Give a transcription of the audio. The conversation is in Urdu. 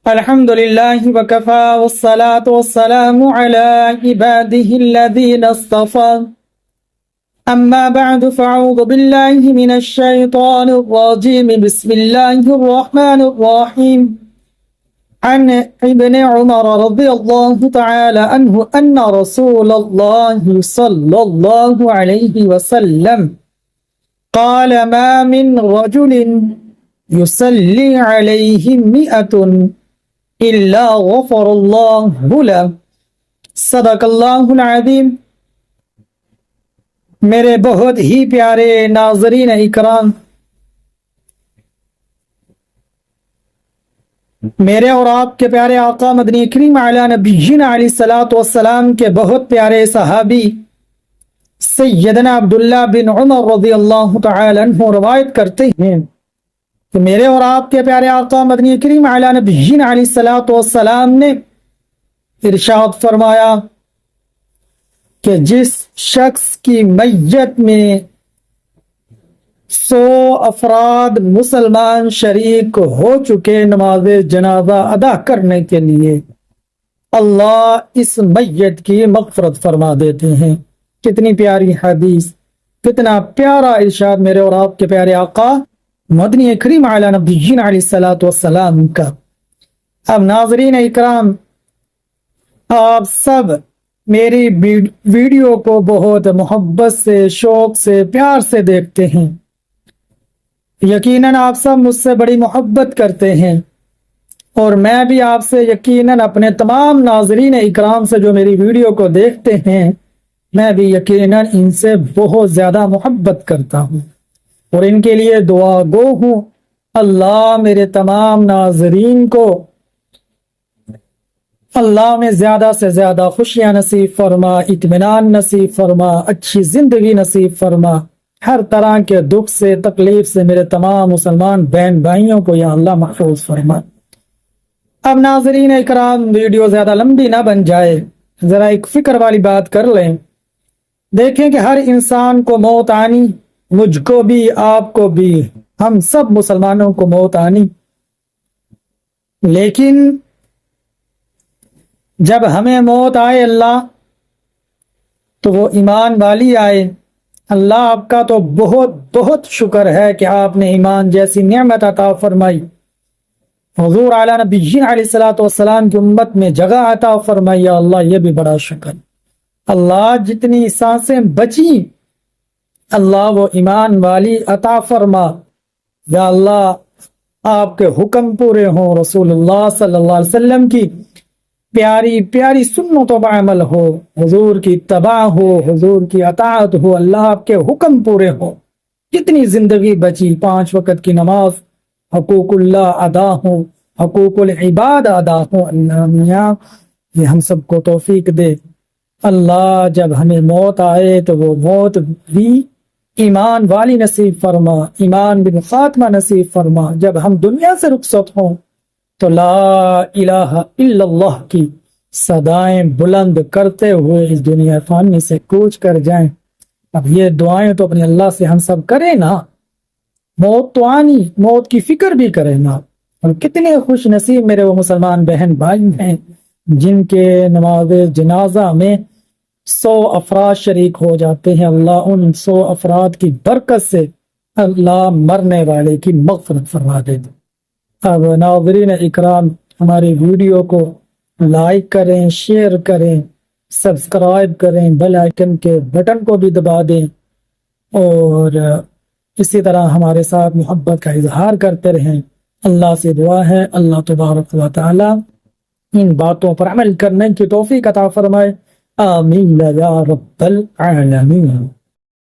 الحمد لله وكفى والصلاة والسلام على عباده الذين اصطفى أما بعد فأعوذ بالله من الشيطان الرجيم بسم الله الرحمن الرحيم عن ابن عمر رضي الله تعالى عنه أن رسول الله صلى الله عليه وسلم قال ما من رجل يصلي عليه 100 إلا غفر الله له صدق اللہ العظیم۔ میرے بہت ہی پیارے ناظرین اکرام، میرے اور آپ کے پیارے آقا مدنی کریم علی نبینا علیہ الصلوۃ والسلام کے بہت پیارے صحابی سیدنا عبداللہ بن عمر رضی اللہ تعالی عنہ روایت کرتے ہیں کہ میرے اور آپ کے پیارے آقا مدنی کریم علی نبینا علیہ الصلوۃ والسلام نے ارشاد فرمایا کہ جس شخص کی میت میں 100 افراد مسلمان شریک ہو چکے نماز جنازہ ادا کرنے کے لیے، اللہ اس میت کی مغفرت فرما دیتے ہیں۔ کتنی پیاری حدیث، کتنا پیارا ارشاد میرے اور آپ کے پیارے آقا مدنی کریم علی نبینا علیہ الصلوۃ والسلام کا۔ اب ناظرین اکرام، آپ سب میری ویڈیو کو بہت محبت سے، شوق سے، پیار سے دیکھتے ہیں۔ یقیناً آپ سب مجھ سے بڑی محبت کرتے ہیں، اور میں بھی آپ سے یقیناً اپنے تمام ناظرین اکرام سے جو میری ویڈیو کو دیکھتے ہیں، میں بھی یقیناً ان سے بہت زیادہ محبت کرتا ہوں اور ان کے لیے دعا گو ہوں۔ اللہ میرے تمام ناظرین کو اللہ میں زیادہ سے زیادہ خوشیاں نصیب فرما، اطمینان نصیب فرما، اچھی زندگی نصیب فرما۔ ہر طرح کے دکھ سے، تکلیف سے میرے تمام مسلمان بہن بھائیوں کو یا اللہ محفوظ فرما۔ اب ناظرین اکرام، ویڈیو زیادہ لمبی نہ بن جائے، ذرا ایک فکر والی بات کر لیں۔ دیکھیں کہ ہر انسان کو موت آنی، مجھ کو بھی، آپ کو بھی، ہم سب مسلمانوں کو موت آنی، لیکن جب ہمیں موت آئے اللہ تو وہ ایمان والی آئے۔ اللہ آپ کا تو بہت بہت شکر ہے کہ آپ نے ایمان جیسی نعمت عطا فرمائی، حضور اعلی نبینا علیہ الصلوۃ والسلام کی امت میں جگہ عطا فرمائی۔ یا اللہ یہ بھی بڑا شکر۔ اللہ جتنی سانسیں بچی اللہ وہ ایمان والی عطا فرما۔ یا اللہ آپ کے حکم پورے ہوں، رسول اللہ صلی اللہ علیہ وسلم کی پیاری پیاری سنتوں پر عمل ہو، حضور کی اتباع ہو، حضور کی اطاعت ہو، اللہ آپ کے حکم پورے ہو۔ کتنی زندگی بچی، 5 وقت کی نماز، حقوق اللہ ادا ہو، حقوق العباد ادا ہو۔ اللہ میاں یہ ہم سب کو توفیق دے۔ اللہ جب ہمیں موت آئے تو وہ موت بھی ایمان والی نصیب فرما، ایمان بن خاتمہ نصیب فرما۔ جب ہم دنیا سے رخصت ہوں تو لا الہ الا اللہ کی صدائیں بلند کرتے ہوئے اس دنیا فانی سے کوچ کر جائیں۔ اب یہ دعائیں تو اپنے اللہ سے ہم سب کریں نا، موت تو آنی، موت کی فکر بھی کریں نا۔ اور کتنے خوش نصیب میرے وہ مسلمان بہن بھائی ہیں جن کے نماز جنازہ میں 100 افراد شریک ہو جاتے ہیں۔ اللہ ان 100 افراد کی برکت سے اللہ مرنے والے کی مغفرت فرما دے۔ اب ناظرین اکرام، ہماری ویڈیو کو لائک کریں، شیئر کریں، سبسکرائب کریں، بیل آئیکن کے بٹن کو بھی دبا دیں، اور اسی طرح ہمارے ساتھ محبت کا اظہار کرتے رہیں۔ اللہ سے دعا ہے اللہ تبارک و تعالی ان باتوں پر عمل کرنے کی توفیق عطا فرمائے۔ آمین یا رب العالمین۔